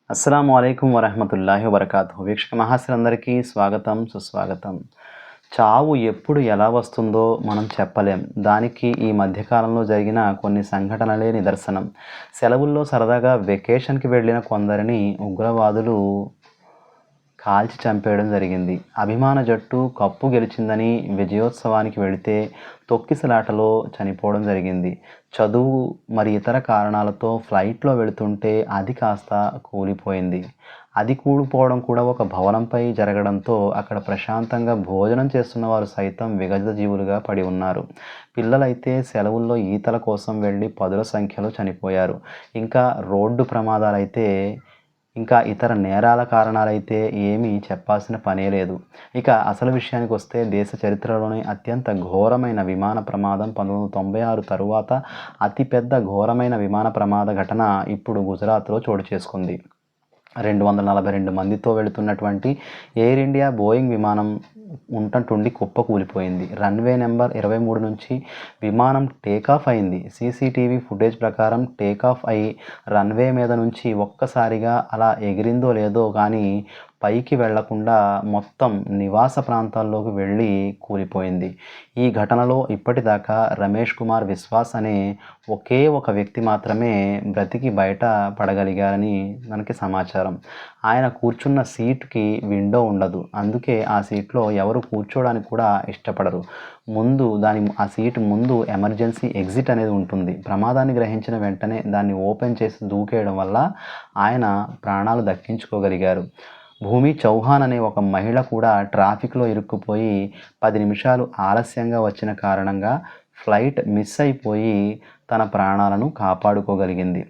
అస్సలాము అలైకుం వరహమతుల్లాహి వబర్కాతుహు. వీక్షక మహాశయులందరికీ స్వాగతం, సుస్వాగతం. చావు ఎప్పుడు ఎలా వస్తుందో మనం చెప్పలేం. దానికి ఈ మధ్యకాలంలో జరిగిన కొన్ని సంఘటనలే నిదర్శనం. సెలవుల్లో సరదాగా వెకేషన్‌కి వెళ్ళిన కొందరిని ఉగ్రవాదులు కాల్చి చంపేయడం జరిగింది. అభిమాన జట్టు కప్పు గెలిచిందని విజయోత్సవానికి వెళితే తొక్కిసలాటలో చనిపోవడం జరిగింది. చదువు మరి ఇతర కారణాలతో ఫ్లైట్‌లో వెళుతుంటే అది కాస్త కూలిపోయింది. అది కూలిపోవడం కూడా ఒక భవనంపై జరగడంతో అక్కడ ప్రశాంతంగా భోజనం చేస్తున్న వారు సైతం విగతజీవులుగా పడి ఉన్నారు. పిల్లలైతే సెలవుల్లో ఈతల కోసం వెళ్ళి పదుల సంఖ్యలో చనిపోయారు. ఇంకా రోడ్డు ప్రమాదాలైతే ఇంకా ఇతర నేరాల కారణాలైతే ఏమీ చెప్పాల్సిన పనే లేదు. ఇక అసలు విషయానికొస్తే దేశ చరిత్రలోనే అత్యంత ఘోరమైన విమాన ప్రమాదం 1996 తరువాత అతిపెద్ద ఘోరమైన విమాన ప్రమాద ఘటన ఇప్పుడు గుజరాత్‌లో చోటు చేసుకుంది. 242 మందితో వెళుతున్నటువంటి ఎయిర్ ఇండియా బోయింగ్ విమానం ఉంటటుండి కుప్పకూలిపోయింది. రన్వే నెంబర్ 23 నుంచి విమానం టేకాఫ్ అయింది. సీసీటీవీ ఫుటేజ్ ప్రకారం టేకాఫ్ అయి రన్వే మీద నుంచి ఒక్కసారిగా అలా ఎగిరిందో లేదో కానీ పైకి వెళ్లకుండా మొత్తం నివాస ప్రాంతాల్లోకి వెళ్ళి కూలిపోయింది. ఈ ఘటనలో ఇప్పటిదాకా రమేష్ కుమార్ విశ్వాస్ అనే ఒకే ఒక వ్యక్తి మాత్రమే బ్రతికి బయట పడగలిగారని మనకి సమాచారం. ఆయన కూర్చున్న సీట్‌కి విండో ఉండదు. అందుకే ఆ సీట్‌లో ఎవరు కూర్చోవడానికి కూడా ఇష్టపడరు. ఆ సీటు ముందు ఎమర్జెన్సీ ఎగ్జిట్ అనేది ఉంటుంది. ప్రమాదాన్ని గ్రహించిన వెంటనే దాన్ని ఓపెన్ చేసి దూకేయడం వల్ల ఆయన ప్రాణాలు దక్కించుకోగలిగారు. భూమి చౌహాన్ అనే ఒక మహిళ కూడా ట్రాఫిక్‌లో ఇరుక్కుపోయి 10 నిమిషాలు ఆలస్యంగా వచ్చిన కారణంగా ఫ్లైట్ మిస్ అయిపోయి తన ప్రాణాలను కాపాడుకోగలిగింది.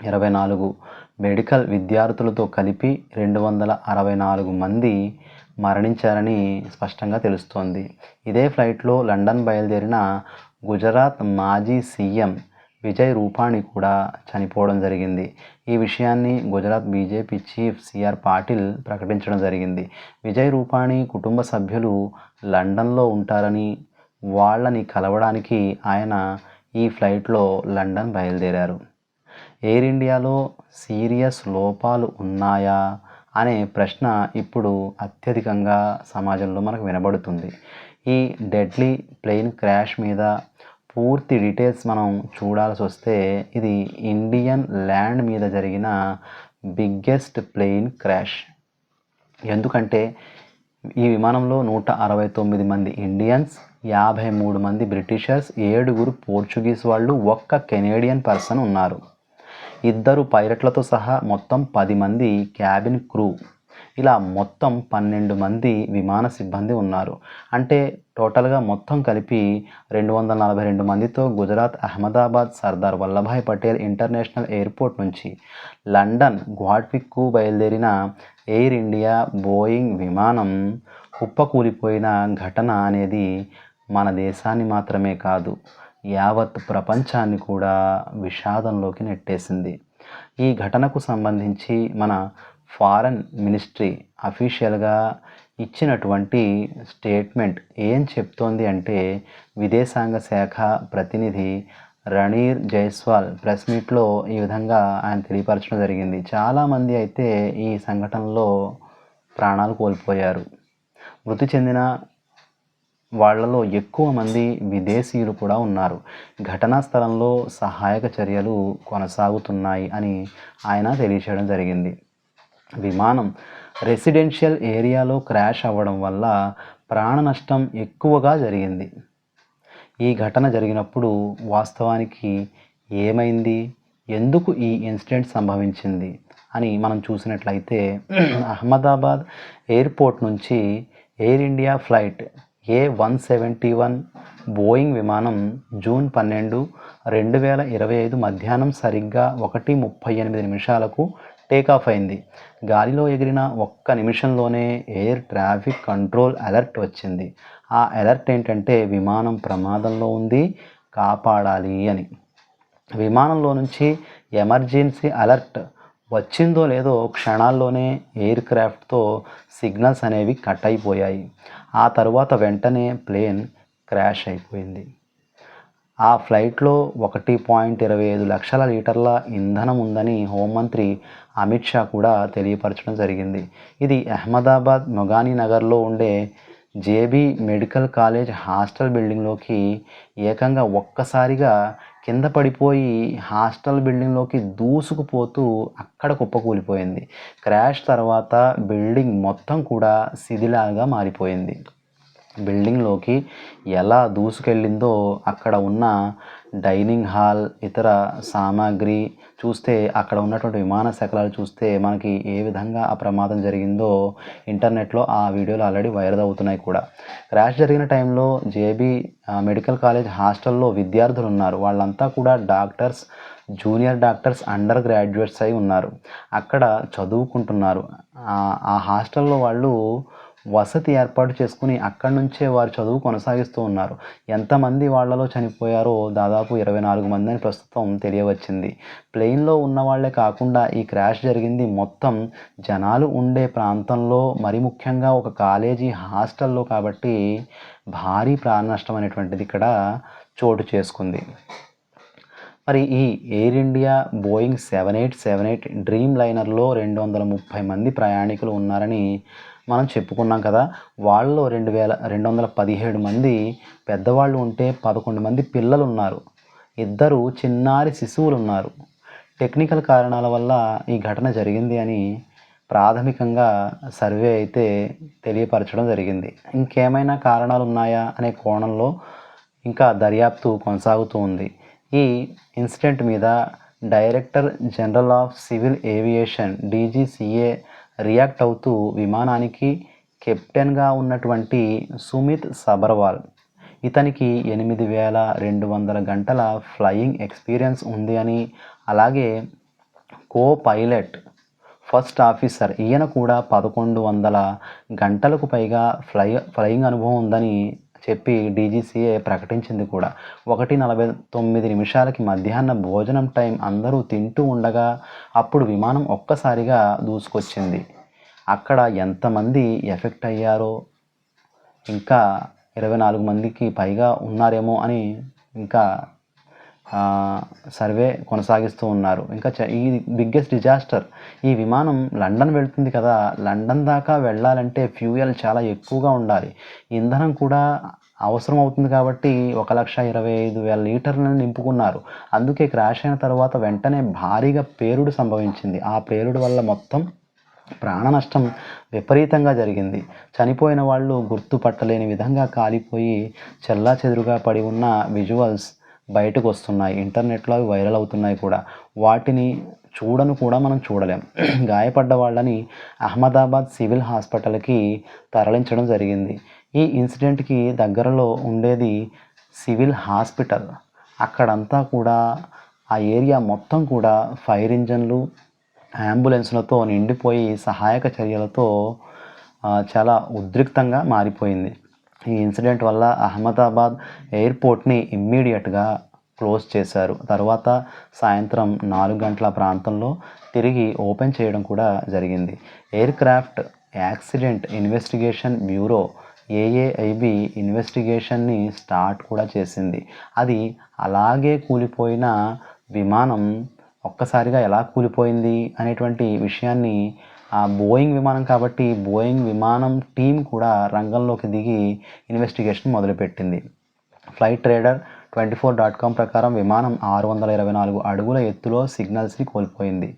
24 మెడికల్ విద్యార్థులతో కలిపి 264 మంది మరణించారని స్పష్టంగా తెలుస్తోంది. ఇదే ఫ్లైట్లో లండన్ బయలుదేరిన గుజరాత్ మాజీ సీఎం విజయ్ రూపాణి కూడా చనిపోవడం జరిగింది. ఈ విషయాన్ని Gujarat BJP chief CR Patil ప్రకటించడం జరిగింది. విజయ్ రూపాణి కుటుంబ సభ్యులు లండన్‌లో ఉంటారని, వాళ్ళని కలవడానికి ఆయన ఈ ఫ్లైట్లో లండన్ బయలుదేరారు. ఎయిర్ ఇండియాలో సీరియస్ లోపాలు ఉన్నాయా అనే ప్రశ్న ఇప్పుడు అత్యధికంగా సమాజంలో మనకు వినబడుతుంది. ఈ డెడ్లీ ప్లేన్ క్రాష్ మీద పూర్తి డీటెయిల్స్ మనం చూడాల్సొస్తే ఇది ఇండియన్ ల్యాండ్ మీద జరిగిన బిగ్గెస్ట్ ప్లేన్ క్రాష్. ఎందుకంటే ఈ విమానంలో 169 మంది ఇండియన్స్, 53 మంది బ్రిటిషర్స్, 7 పోర్చుగీస్ వాళ్ళు, ఒక్క కెనేడియన్ పర్సన్ ఉన్నారు. 2 పైలట్లతో సహా మొత్తం 10 మంది క్యాబిన్ క్రూ, ఇలా మొత్తం 12 మంది విమాన సిబ్బంది ఉన్నారు. అంటే టోటల్‌గా మొత్తం కలిపి 242 మందితో గుజరాత్ అహ్మదాబాద్ సర్దార్ వల్లభాయ్ పటేల్ ఇంటర్నేషనల్ ఎయిర్పోర్ట్ నుంచి లండన్ గ్వాట్విక్‌కు బయలుదేరిన ఎయిర్ ఇండియా బోయింగ్ విమానం కుప్పకూలిపోయిన ఘటన అనేది మన దేశాన్ని మాత్రమే కాదు, యావత్ ప్రపంచాన్ని కూడా విషాదంలోకి నెట్టేసింది. ఈ ఘటనకు సంబంధించి మన ఫారెన్ మినిస్ట్రీ అఫీషియల్‌గా ఇచ్చినటువంటి స్టేట్మెంట్ ఏం చెప్తోంది అంటే, విదేశాంగ శాఖ ప్రతినిధి రణీర్ జైస్వాల్ ప్రెస్ మీట్‌లో ఈ విధంగా ఆయన తెలియపరచడం జరిగింది. చాలామంది అయితే ఈ సంఘటనలో ప్రాణాలు కోల్పోయారు. మృతి చెందిన వాళ్ళలో ఎక్కువ మంది విదేశీయులు కూడా ఉన్నారు. ఘటనా స్థలంలో సహాయక చర్యలు కొనసాగుతున్నాయి అని ఆయన తెలియచేయడం జరిగింది. విమానం రెసిడెన్షియల్ ఏరియాలో క్రాష్ అవ్వడం వల్ల ప్రాణ నష్టం ఎక్కువగా జరిగింది. ఈ ఘటన జరిగినప్పుడు వాస్తవానికి ఏమైంది, ఎందుకు ఈ ఇన్సిడెంట్ సంభవించింది అని మనం చూసినట్లయితే అహ్మదాబాద్ ఎయిర్పోర్ట్ నుంచి air India flight A171 Boeing విమానం జూన్ 12, 2025 మధ్యాహ్నం సరిగ్గా 1:38 టేకాఫ్ అయింది. గాలిలో ఎగిరిన ఒక్క నిమిషంలోనే ఎయిర్ ట్రాఫిక్ కంట్రోల్ అలర్ట్ వచ్చింది. ఆ అలర్ట్ ఏంటంటే విమానం ప్రమాదంలో ఉంది, కాపాడాలి అని. విమానంలో నుంచి ఎమర్జెన్సీ అలర్ట్ వచ్చిందో లేదో క్షణాల్లోనే ఎయిర్ క్రాఫ్ట్‌తో సిగ్నల్స్ అనేవి కట్ అయిపోయాయి. ఆ తరువాత వెంటనే ప్లేన్ క్రాష్ అయిపోయింది. ఆ ఫ్లైట్లో 1.25 లక్షల లీటర్ల ఇంధనం ఉందని హోంమంత్రి అమిత్ షా కూడా తెలియపరచడం జరిగింది. ఇది అహ్మదాబాద్ మొగానీ నగర్లో ఉండే జేబీ మెడికల్ కాలేజ్ హాస్టల్ బిల్డింగ్లోకి ఏకంగా ఒక్కసారిగా కింద పడిపోయి హాస్టల్ బిల్డింగ్లోకి దూసుకుపోతూ అక్కడ కుప్పకూలిపోయింది. క్రాష్ తర్వాత బిల్డింగ్ మొత్తం కూడా శిథిలాగా మారిపోయింది. బిల్డింగ్లోకి ఎలా దూసుకెళ్ళిందో అక్కడ ఉన్న డైనింగ్ హాల్, ఇతర సామాగ్రి చూస్తే, అక్కడ ఉన్నటువంటి విమాన శకలాలు చూస్తే మనకి ఏ విధంగా ఆ ప్రమాదం జరిగిందో ఇంటర్నెట్లో ఆ వీడియోలు ఆల్రెడీ వైరల్ అవుతున్నాయి కూడా. క్రాష్ జరిగిన టైంలో జేబీ మెడికల్ కాలేజ్ హాస్టల్లో విద్యార్థులు ఉన్నారు. వాళ్ళంతా కూడా doctors, junior doctors, under graduates అయి ఉన్నారు. అక్కడ చదువుకుంటున్నారు. ఆ హాస్టల్లో వాళ్ళు వసతి ఏర్పాటు చేసుకుని అక్కడి నుంచే వారు చదువు కొనసాగిస్తూ ఉన్నారు. ఎంతమంది వాళ్ళలో చనిపోయారో దాదాపు 24 మంది అని ప్రస్తుతం తెలియవచ్చింది. ప్లేన్లో ఉన్న వాళ్ళే కాకుండా ఈ క్రాష్ జరిగింది మొత్తం జనాలు ఉండే ప్రాంతంలో, మరి ముఖ్యంగా ఒక కాలేజీ హాస్టల్లో కాబట్టి భారీ ప్రాణ నష్టం అనేటువంటిది ఇక్కడ చోటు చేసుకుంది. మరి ఈ ఎయిర్ ఇండియా బోయింగ్ 7878 డ్రీమ్ లైనర్లో 230 మంది ప్రయాణికులు ఉన్నారని మనం చెప్పుకున్నాం కదా. వాళ్ళలో 217 మంది పెద్దవాళ్ళు ఉంటే 11 మంది పిల్లలు ఉన్నారు. 2 చిన్నారి శిశువులు ఉన్నారు. టెక్నికల్ కారణాల వల్ల ఈ ఘటన జరిగింది అని ప్రాథమికంగా సర్వే అయితే తెలియపరచడం జరిగింది. ఇంకేమైనా కారణాలు ఉన్నాయా అనే కోణంలో ఇంకా దర్యాప్తు కొనసాగుతూ ఉంది. ఈ ఇన్సిడెంట్ మీద director general of civil aviation DGCA react అవుతూ విమానానికి కెప్టెన్గా ఉన్నటువంటి సుమిత్ సబర్వాల్, ఇతనికి 8200 గంటల ఫ్లయింగ్ ఎక్స్పీరియన్స్ ఉంది అని, అలాగే కో పైలట్ ఫస్ట్ ఆఫీసర్ ఈయన కూడా 1100 గంటలకు పైగా ఫ్లయింగ్ అనుభవం ఉందని చెప్పి DGCA ప్రకటించింది కూడా. 1:49 మధ్యాహ్న భోజనం టైం అందరూ తింటూ ఉండగా అప్పుడు విమానం ఒక్కసారిగా దూసుకొచ్చింది. అక్కడ ఎంతమంది ఎఫెక్ట్ అయ్యారో, ఇంకా 24 మందికి పైగా ఉన్నారేమో అని ఇంకా సర్వే కొనసాగిస్తూ ఉన్నారు. ఇంకా ఈ బిగ్గెస్ట్ డిజాస్టర్. ఈ విమానం లండన్ వెళ్తుంది కదా, లండన్ దాకా వెళ్ళాలంటే ఫ్యూయల్ చాలా ఎక్కువగా ఉండాలి. ఇంధనం కూడా అవసరం అవుతుంది కాబట్టి 1,25,000 లీటర్లను నింపుకున్నారు. అందుకే క్రాష్ అయిన తర్వాత వెంటనే భారీగా పేలుడు సంభవించింది. ఆ పేలుడు వల్ల మొత్తం ప్రాణ నష్టం విపరీతంగా జరిగింది. చనిపోయిన వాళ్ళు గుర్తుపట్టలేని విధంగా కాలిపోయి చెల్లాచెదురుగా పడి ఉన్న విజువల్స్ బయటకు వస్తున్నాయి. ఇంటర్నెట్లో అవి వైరల్ అవుతున్నాయి కూడా. వాటిని కూడా మనం చూడలేం. గాయపడ్డ వాళ్ళని అహ్మదాబాద్ సివిల్ హాస్పిటల్కి తరలించడం జరిగింది. ఈ ఇన్సిడెంట్కి దగ్గరలో ఉండేది సివిల్ హాస్పిటల్. అక్కడంతా కూడా ఆ ఏరియా మొత్తం కూడా ఫైర్ ఇంజన్లు, అంబులెన్స్లతో నిండిపోయి సహాయక చర్యలతో చాలా ఉద్రిక్తంగా మారిపోయింది. ఈ ఇన్సిడెంట్ వల్ల అహ్మదాబాద్ ఎయిర్పోర్ట్ని ఇమ్మీడియట్గా క్లోజ్ చేశారు. తర్వాత సాయంత్రం 4 గంటల ప్రాంతంలో తిరిగి ఓపెన్ చేయడం కూడా జరిగింది. Aircraft accident investigation bureau AAIB ఇన్వెస్టిగేషన్ని స్టార్ట్ కూడా చేసింది. అది అలాగే కూలిపోయిన విమానం ఒక్కసారిగా ఎలా కూలిపోయింది అనేటువంటి విషయాన్ని, ఆ బోయింగ్ విమానం కాబట్టి బోయింగ్ విమానం టీం కూడా రంగంలోకి దిగి ఇన్వెస్టిగేషన్ మొదలుపెట్టింది. ఫ్లైట్ రేడర్ 24.com ప్రకారం విమానం 624 అడుగుల ఎత్తులో సిగ్నల్స్ని కోల్పోయింది.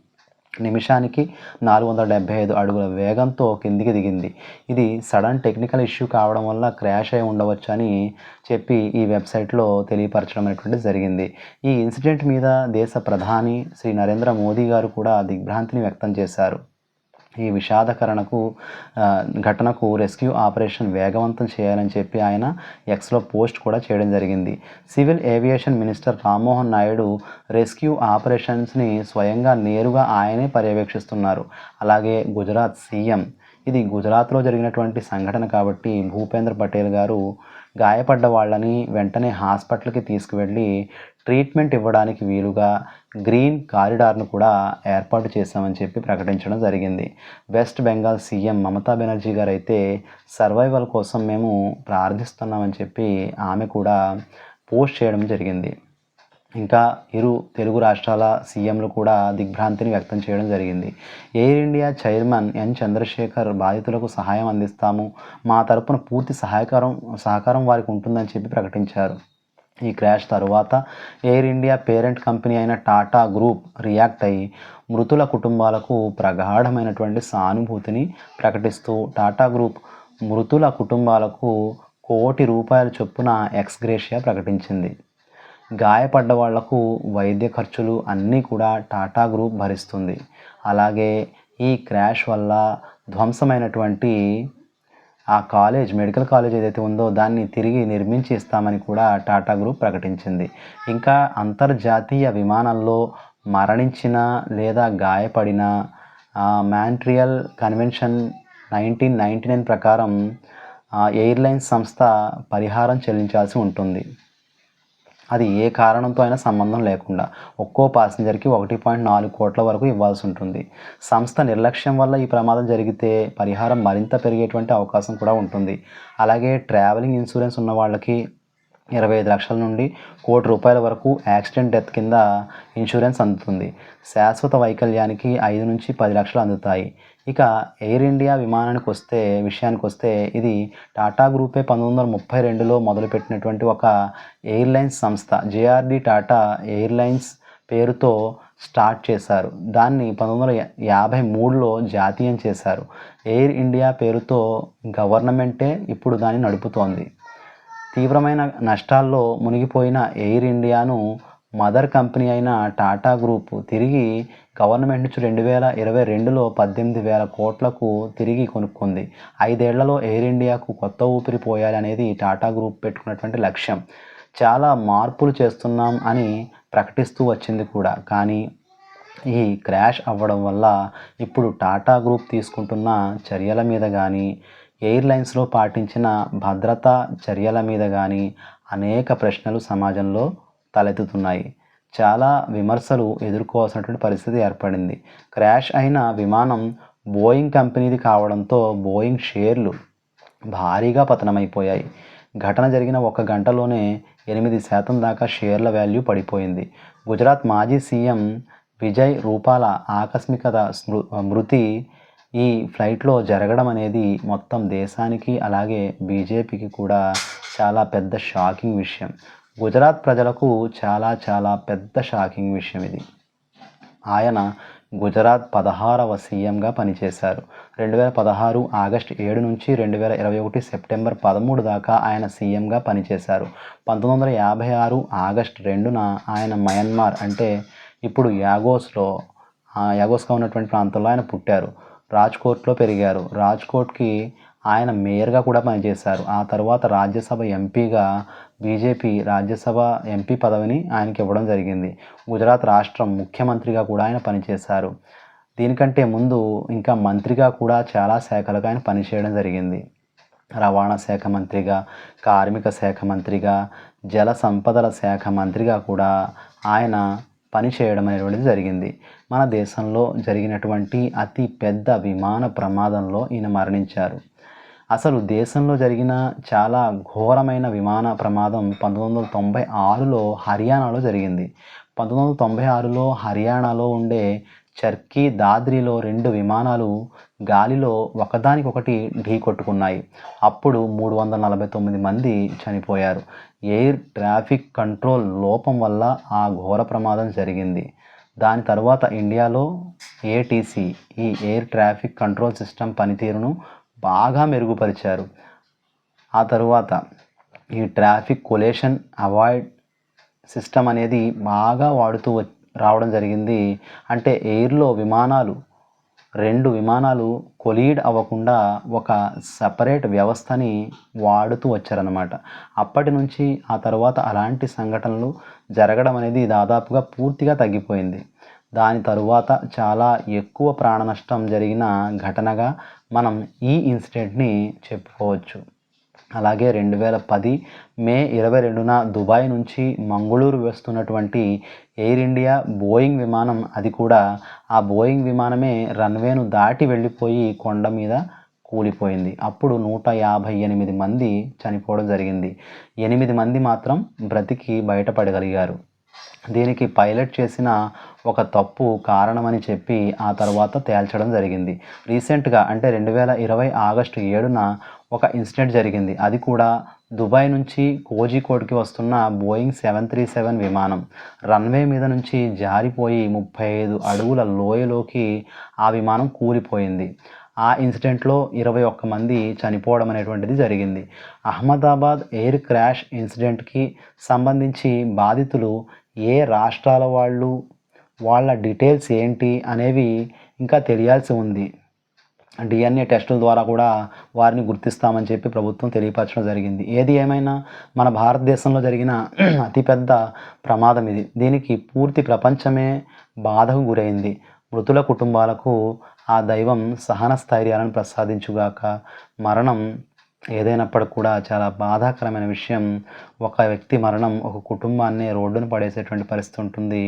నిమిషానికి 475 అడుగుల వేగంతో కిందికి దిగింది. ఇది సడన్ టెక్నికల్ ఇష్యూ కావడం వల్ల క్రాష్ అయి ఉండవచ్చు అని చెప్పి ఈ వెబ్సైట్లో తెలియపరచడం అనేటువంటిది జరిగింది. ఈ ఇన్సిడెంట్ మీద దేశ ప్రధాని శ్రీ నరేంద్ర మోదీ గారు కూడా దిగ్భ్రాంతిని వ్యక్తం చేశారు. ఈ విషాదకరణకు ఘటనకు రెస్క్యూ ఆపరేషన్ వేగవంతం చేయాలని చెప్పి ఆయన ఎక్స్లో పోస్ట్ కూడా చేయడం జరిగింది. Civil aviation minister Rammohan Naidu rescue ఆపరేషన్స్ని స్వయంగా నేరుగా ఆయనే పర్యవేక్షిస్తున్నారు. అలాగే గుజరాత్ సీఎం, ఇది గుజరాత్లో జరిగినటువంటి సంఘటన కాబట్టి భూపేంద్ర పటేల్ గారు గాయపడ్డ వాళ్ళని వెంటనే హాస్పిటల్కి తీసుకువెళ్ళి ట్రీట్మెంట్ ఇవ్వడానికి వీలుగా గ్రీన్ కారిడార్ను కూడా ఏర్పాటు చేశామని చెప్పి ప్రకటించడం జరిగింది. వెస్ట్ బెంగాల్ సీఎం మమతా బెనర్జీ గారు అయితే సర్వైవల్ కోసం మేము ప్రార్థిస్తున్నామని చెప్పి ఆమె కూడా పోస్ట్ చేయడం జరిగింది. ఇంకా ఇరు తెలుగు రాష్ట్రాల సీఎంలు కూడా దిగ్భ్రాంతిని వ్యక్తం చేయడం జరిగింది. Air India chairman N Chandrashekhar బాధితులకు సహాయం అందిస్తాము, మా తరపున పూర్తి సహకారం వారికి ఉంటుందని చెప్పి ప్రకటించారు. ఈ క్రాష్ తరువాత ఎయిర్ ఇండియా పేరెంట్ కంపెనీ అయిన టాటా గ్రూప్ రియాక్ట్ అయ్యి మృతుల కుటుంబాలకు ప్రగాఢమైనటువంటి సానుభూతిని ప్రకటిస్తూ టాటా గ్రూప్ మృతుల కుటుంబాలకు ₹1 కోటి చొప్పున ఎక్స్గ్రేషియా ప్రకటించింది. గాయపడ్డ వాళ్లకు వైద్య ఖర్చులు అన్నీ కూడా టాటా గ్రూప్ భరిస్తుంది. అలాగే ఈ క్రాష్ వల్ల ధ్వంసమైనటువంటి ఆ మెడికల్ కాలేజ్ ఏదైతే ఉందో దాన్ని తిరిగి నిర్మించి ఇస్తామని కూడా టాటా గ్రూప్ ప్రకటించింది. ఇంకా అంతర్జాతీయ విమానంలో మరణించిన లేదా గాయపడిన మాంట్రియల్ కన్వెన్షన్ 1999 ప్రకారం ఎయిర్లైన్స్ సంస్థ పరిహారం చెల్లించాల్సి ఉంటుంది. అది ఏ కారణంతో అయినా సంబంధం లేకుండా ఒక్కో ప్యాసింజర్కి 1.4 కోట్ల వరకు ఇవ్వాల్సి ఉంటుంది. సంస్థ నిర్లక్ష్యం వల్ల ఈ ప్రమాదం జరిగితే పరిహారం మరింత పెరిగేటువంటి అవకాశం కూడా ఉంటుంది. అలాగే ట్రావెలింగ్ ఇన్సూరెన్స్ ఉన్న వాళ్ళకి 25 లక్షల నుండి ₹1 కోటి వరకు యాక్సిడెంట్ డెత్ కింద ఇన్సూరెన్స్ అందుతుంది. శాశ్వత వైకల్యానికి 5 నుంచి 10 లక్షలు అందుతాయి. ఇక ఎయిర్ ఇండియా విషయానికి వస్తే ఇది టాటా గ్రూపే 1932లో మొదలుపెట్టినటువంటి ఒక ఎయిర్లైన్స్ సంస్థ. జేఆర్డి టాటా ఎయిర్లైన్స్ పేరుతో స్టార్ట్ చేశారు. దాన్ని 1953లో జాతీయం చేశారు. ఎయిర్ ఇండియా పేరుతో గవర్నమెంటే ఇప్పుడు దాన్ని నడుపుతోంది. తీవ్రమైన నష్టాల్లో మునిగిపోయిన ఎయిర్ ఇండియాను మదర్ కంపెనీ అయిన టాటా గ్రూప్ తిరిగి గవర్నమెంట్ నుంచి 2022లో 18,000 కోట్లకు తిరిగి కొనుక్కుంది. 5 ఏళ్లలో ఎయిర్ ఇండియాకు కొత్త ఊపిరి పోయాలి అనేది టాటా గ్రూప్ పెట్టుకున్నటువంటి లక్ష్యం. చాలా మార్పులు చేస్తున్నాం అని ప్రకటిస్తూ వచ్చింది కూడా. కానీ ఈ క్రాష్ అవ్వడం వల్ల ఇప్పుడు టాటా గ్రూప్ తీసుకుంటున్న చర్యల మీద కానీ, ఎయిర్లైన్స్లో పాటించిన భద్రతా చర్యల మీద కానీ అనేక ప్రశ్నలు సమాజంలో తలెత్తుతున్నాయి. చాలా విమర్శలు ఎదుర్కోవాల్సినటువంటి పరిస్థితి ఏర్పడింది. క్రాష్ అయిన విమానం బోయింగ్ కంపెనీది కావడంతో బోయింగ్ షేర్లు భారీగా పతనమైపోయాయి. ఘటన జరిగిన 1 గంటలోనే 8% దాకా షేర్ల వాల్యూ పడిపోయింది. గుజరాత్ మాజీ సీఎం విజయ్ రూపాల ఆకస్మిక మృతి ఈ ఫ్లైట్లో జరగడం అనేది మొత్తం దేశానికి అలాగే బీజేపీకి కూడా చాలా పెద్ద షాకింగ్ విషయం. గుజరాత్ ప్రజలకు చాలా పెద్ద షాకింగ్ విషయం ఇది. ఆయన గుజరాత్ 16వ సీఎంగా పనిచేశారు. 2016 ఆగస్టు 7 నుంచి 2021 సెప్టెంబర్ 13 దాకా ఆయన సీఎంగా పనిచేశారు. 1956 ఆగస్టు 2న ఆయన మయన్మార్ అంటే ఇప్పుడు యాగోస్గా ఉన్నటువంటి ప్రాంతంలో ఆయన పుట్టారు. రాజ్కోట్లో పెరిగారు. రాజ్కోట్కి ఆయన మేయర్గా కూడా పనిచేశారు. ఆ తర్వాత రాజ్యసభ ఎంపీగా బీజేపీ రాజ్యసభ ఎంపీ పదవిని ఆయనకి ఇవ్వడం జరిగింది. గుజరాత్ రాష్ట్రం ముఖ్యమంత్రిగా కూడా ఆయన పనిచేశారు. దీనికంటే ముందు ఇంకా మంత్రిగా కూడా చాలా శాఖలకు ఆయన పనిచేయడం జరిగింది. రవాణా శాఖ మంత్రిగా, కార్మిక శాఖ మంత్రిగా, జల సంపదల శాఖ మంత్రిగా కూడా ఆయన పనిచేయడం అనేటువంటిది జరిగింది. మన దేశంలో జరిగినటువంటి అతి పెద్ద విమాన ప్రమాదంలో ఈయన మరణించారు. అసలు దేశంలో జరిగిన చాలా ఘోరమైన విమాన ప్రమాదం 1996లో హర్యానాలో జరిగింది. 1996లో హర్యానాలో ఉండే చర్కీ దాద్రిలో 2 విమానాలు గాలిలో ఒకదానికొకటి ఢీకొట్టుకున్నాయి. అప్పుడు 349 మంది చనిపోయారు. ఎయిర్ ట్రాఫిక్ కంట్రోల్ లోపం వల్ల ఆ ఘోర ప్రమాదం జరిగింది. దాని తర్వాత ఇండియాలో ఏటీసీ ఈ ఎయిర్ ట్రాఫిక్ కంట్రోల్ సిస్టమ్ పనితీరును బాగా మెరుగుపరిచారు. ఆ తరువాత ఈ ట్రాఫిక్ కొలేషన్ అవాయిడ్ సిస్టమ్ అనేది బాగా వాడుతూ రావడం జరిగింది. అంటే ఎయిర్లో 2 విమానాలు కొలీడ్ అవ్వకుండా ఒక సపరేట్ వ్యవస్థని వాడుతూ వచ్చారన్నమాట. అప్పటి నుంచి ఆ తర్వాత అలాంటి సంఘటనలు జరగడం అనేది దాదాపుగా పూర్తిగా తగ్గిపోయింది. దాని తరువాత చాలా ఎక్కువ ప్రాణ నష్టం జరిగిన ఘటనగా మనం ఈ ఇన్సిడెంట్ని చెప్పుకోవచ్చు. అలాగే 2010 మే 22న దుబాయ్ నుంచి మంగళూరు వస్తున్నటువంటి ఎయిర్ ఇండియా బోయింగ్ విమానం, అది కూడా ఆ బోయింగ్ విమానమే రన్వేను దాటి వెళ్ళిపోయి కొండ మీద కూలిపోయింది. అప్పుడు 158 మంది చనిపోవడం జరిగింది. 8 మంది మాత్రం బ్రతికి బయటపడగలిగారు. దీనికి పైలట్ చేసిన ఒక తప్పు కారణమని చెప్పి ఆ తర్వాత తేల్చడం జరిగింది. రీసెంట్గా అంటే 2020 ఆగస్టు 7న ఒక ఇన్సిడెంట్ జరిగింది. అది కూడా దుబాయ్ నుంచి కోజికోడ్కి వస్తున్న బోయింగ్ 737 విమానం రన్వే మీద నుంచి జారిపోయి 35 అడుగుల లోయలోకి ఆ విమానం కూలిపోయింది. ఆ ఇన్సిడెంట్లో 21 మంది చనిపోవడం అనేటువంటిది జరిగింది. అహ్మదాబాద్ ఎయిర్ క్రాష్ ఇన్సిడెంట్కి సంబంధించి బాధితులు ఏ రాష్ట్రాల వాళ్ళు, వాళ్ళ డీటెయిల్స్ ఏంటి అనేవి ఇంకా తెలియాల్సి ఉంది. DNA టెస్టుల ద్వారా కూడా వారిని గుర్తిస్తామని చెప్పి ప్రభుత్వం తెలియపరచడం జరిగింది. ఏది ఏమైనా మన భారతదేశంలో జరిగిన అతిపెద్ద ప్రమాదం ఇది. దీనికి పూర్తి ప్రపంచమే బాధకు గురైంది. మృతుల కుటుంబాలకు ఆ దైవం సహన స్థైర్యాలను ప్రసాదించుగాక. మరణం ఏదైనప్పటికి కూడా చాలా బాధాకరమైన విషయం. ఒక వ్యక్తి మరణం ఒక కుటుంబాన్ని రోడ్డున పడేసేటువంటి పరిస్థితి ఉంటుంది.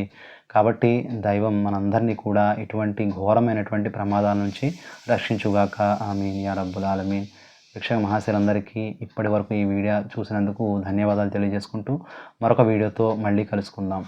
కాబట్టి దైవం మనందరినీ కూడా ఇటువంటి ఘోరమైనటువంటి ప్రమాదాల నుంచి రక్షించుగాక. ఆమీన్ యా రబ్బుల్ ఆలమీన్. వీక్షక మహాశయులందరికీ ఇప్పటి వరకు ఈ వీడియో చూసినందుకు ధన్యవాదాలు తెలియజేసుకుంటూ మరొక వీడియోతో మళ్ళీ కలుసుకుందాం.